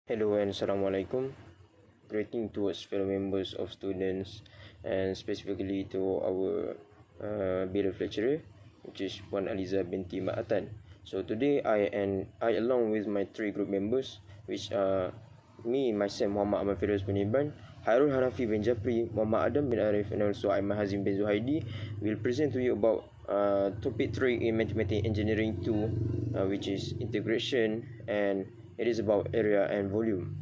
Hello and Assalamualaikum. Greeting towards fellow members of students and specifically to our beloved lecturer, which is Puan Aliza binti Ma'atan. So today I along with my three group members, which are me, myself, Muhammad Ahmad Firdaus bin Ibran, Hairul Hanafi bin Japri, Muhammad Adam bin Arif, and also Aiman Hazim bin Zuhaidi, will present to you about topic 3 in Mathematic Engineering 2, which is integration, and it is about area and volume.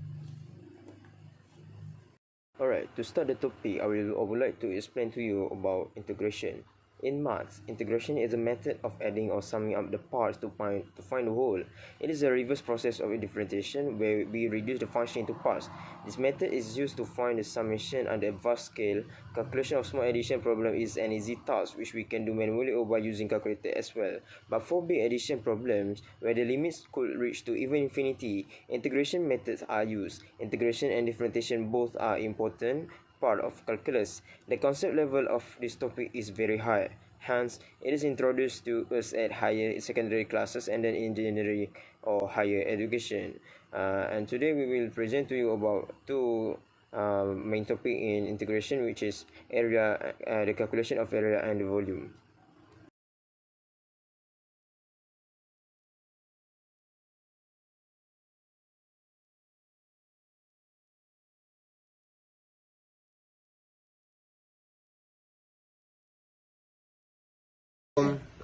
Alright, to start the topic, I would like to explain to you about integration. In maths, integration is a method of adding or summing up the parts to find the whole. It is a reverse process of differentiation where we reduce the function into parts. This method is used to find the summation on a vast scale. Calculation of small addition problem is an easy task which we can do manually or by using calculator as well. But for big addition problems where the limits could reach to even infinity, integration methods are used. Integration and differentiation both are important part of calculus. The concept level of this topic is very high. Hence, it is introduced to us at higher secondary classes and then engineering or higher education. And today we will present to you about two main topic in integration, which is area, the calculation of area and the volume.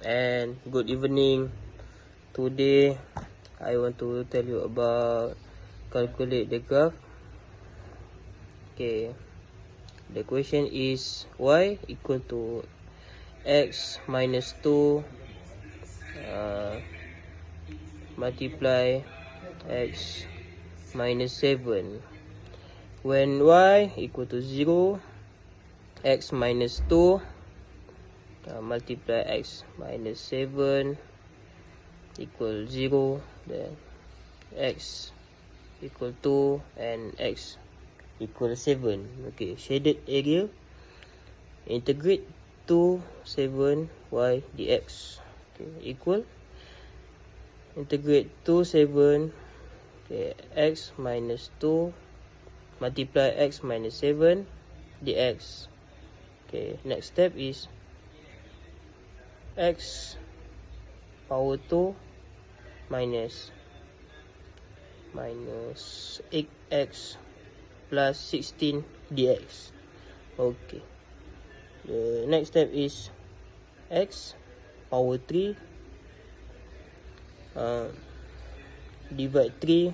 And good evening. Today I want to tell you about calculate the graph. Okay, the question is y equal to x minus 2 multiply x minus 7. When y equal to 0, x minus 2 multiply x minus 7 equal 0, then x equal 2 and x equal 7. Okay, shaded area, integrate 2 7 y dx, okay, equal integrate 2 7, okay, x minus 2 multiply x minus 7 dx. Okay, next step is x power 2 minus 8x plus 16 dx. Okay, the next step is x power 3 divide 3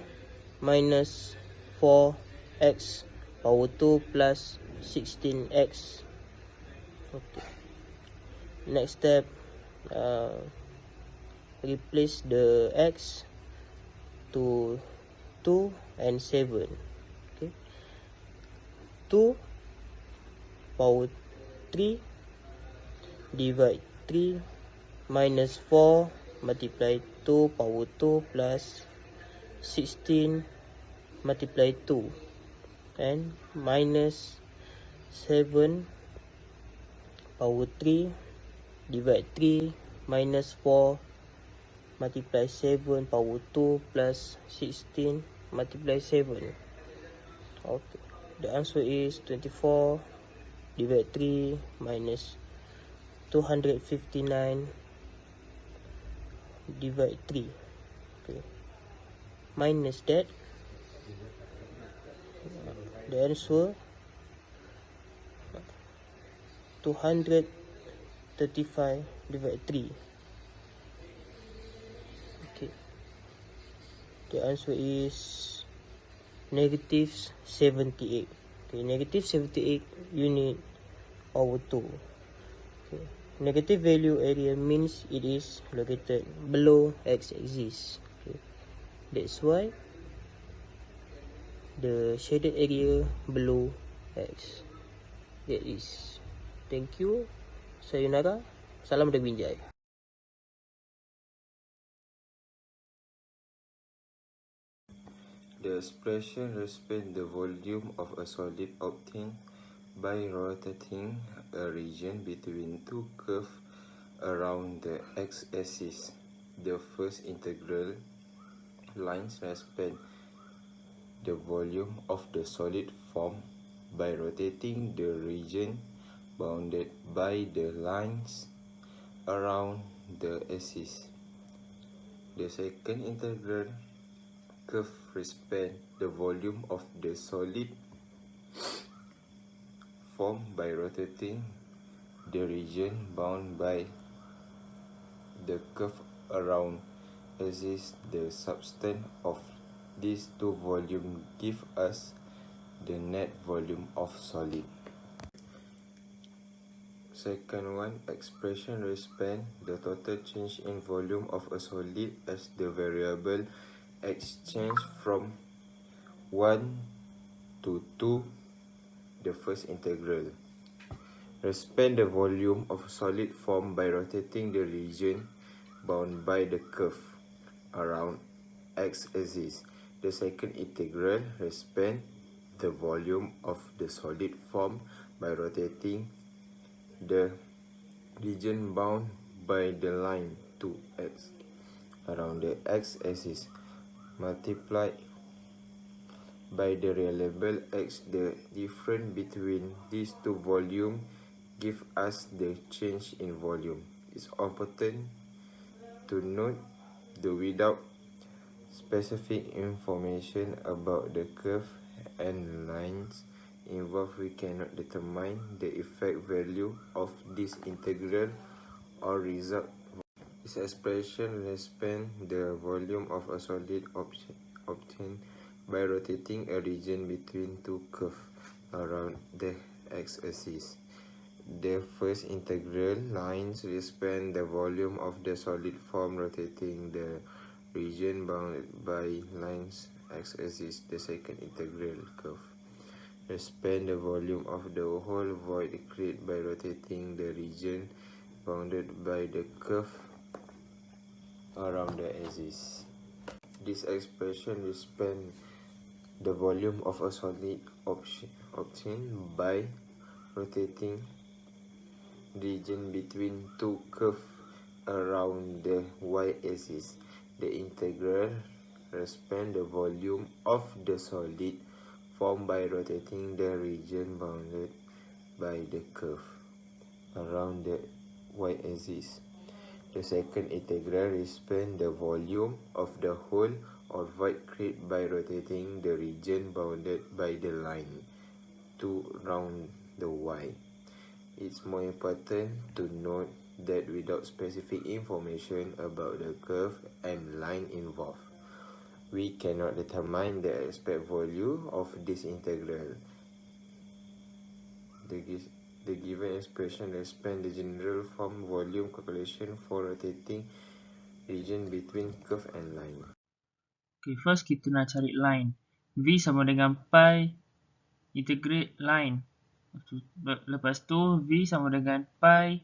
minus 4x power 2 plus 16x. Okay, next step, replace the x to 2 and 7. Okay, 2 power 3 divide 3 minus 4 multiply 2 power 2 plus 16 multiply 2 and minus 7 power 3 divide 3 minus 4 multiply 7 power 2 plus 16 multiply 7. Okay, the answer is 24 divide 3 minus 259 divide 3. Okay, minus that, the answer 235 divide 3. Okay, the answer is negative 78. Okay, negative 78 unit over 2. Okay, negative value area means it is located below x-axis. Okay, that's why the shaded area below x. That is. Thank you. Sayonara. Salam dari Binjai. The expression represents the volume of a solid obtained by rotating a region between two curves around the x-axis. The first integral lines represent the volume of the solid form by rotating the region bounded by the lines around the axis. The second integral curve represents the volume of the solid form by rotating the region bound by the curve around axis. The substance of these two volumes give us the net volume of solid. Second one, expression represents the total change in volume of a solid as the variable x change from 1 to 2, the first integral. Represent the volume of solid form by rotating the region bound by the curve around x-axis. The second integral represents the volume of the solid form by rotating the region bound by the line to x around the x-axis multiplied by the variable x. The difference between these two volumes give us the change in volume. It's important to note that without specific information about the curve and lines involved, we cannot determine the effect value of this integral or result. This expression represents the volume of a solid obtained by rotating a region between two curves around the x-axis. The first integral lines represent the volume of the solid form rotating the region bounded by lines x-axis. The second integral curve represents the volume of the whole void created by rotating the region bounded by the curve around the axis. This expression represents the volume of a solid obtained by rotating region between two curves around the y-axis. The integral represents the volume of the solid form by rotating the region bounded by the curve around the y-axis. The second integral represents the volume of the whole or void created by rotating the region bounded by the line to round the y. It's more important to note that without specific information about the curve and line involved, we cannot determine the expected value of this integral. The given expression represents the general form volume calculation for rotating region between curve and line. Okay, first kita nak cari line. V sama dengan pi integrate line. Lepas tu V sama dengan pi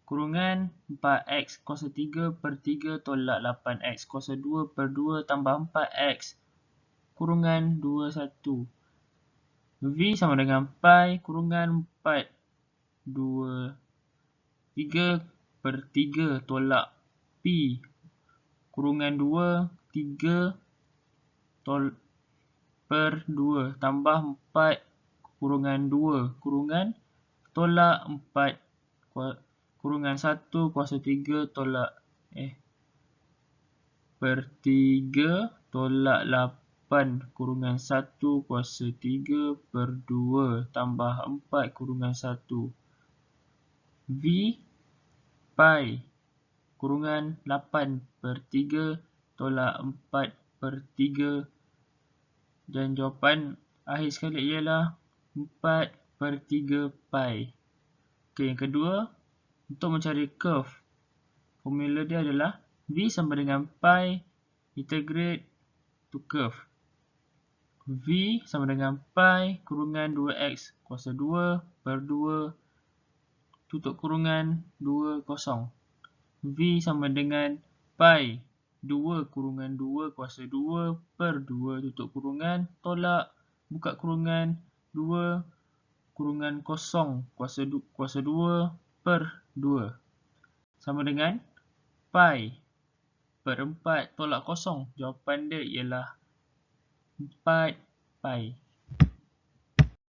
kurungan 4x kuasa 3 per 3 tolak 8x kuasa 2 per 2 tambah 4x kurungan 21. V sama dengan pi kurungan 4 2 3 per 3 tolak pi kurungan 2 3 per 2 tambah 4 kurungan 2 kurungan tolak 4 kurungan 1 kuasa 3 tolak per 3 tolak 8 kurungan 1 kuasa 3 per 2 tambah 4 kurungan 1. V pi kurungan 8 per 3 tolak 4 per 3 dan jawapan akhir sekali ialah 4 per 3 pi. Okey, yang kedua, untuk mencari curve, formula dia adalah V sama dengan pi integrate to curve. V sama dengan pi kurungan 2x kuasa 2 per 2 tutup kurungan 2 kosong. V sama dengan pi 2 kurungan 2 kuasa 2 per 2 tutup kurungan tolak buka kurungan 2 kurungan kosong kuasa 2 per 2 sama dengan pi per 4 tolak kosong. Jawapan dia ialah 4 pi.